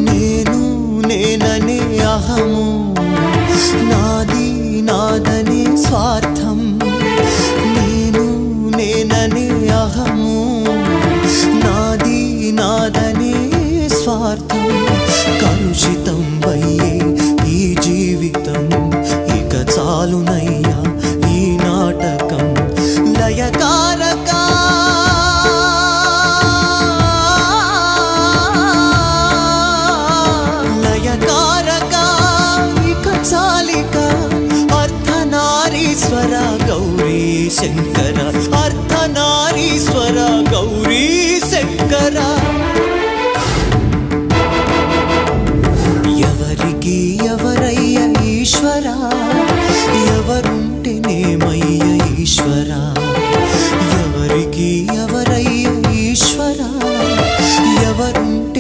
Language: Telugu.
నేను నేననే అహము నాది నాదనే స్వార్థం నేను నేననే అహము నాది నాదనే స్వార్థం కలుషితం వయ్యే ఈ జీవితం ఇక చాలునయ్యా ఈ నాటకం లయకారక లయకారక ఇక చాలిక అర్ధనారీశ్వర గౌరీ శంకర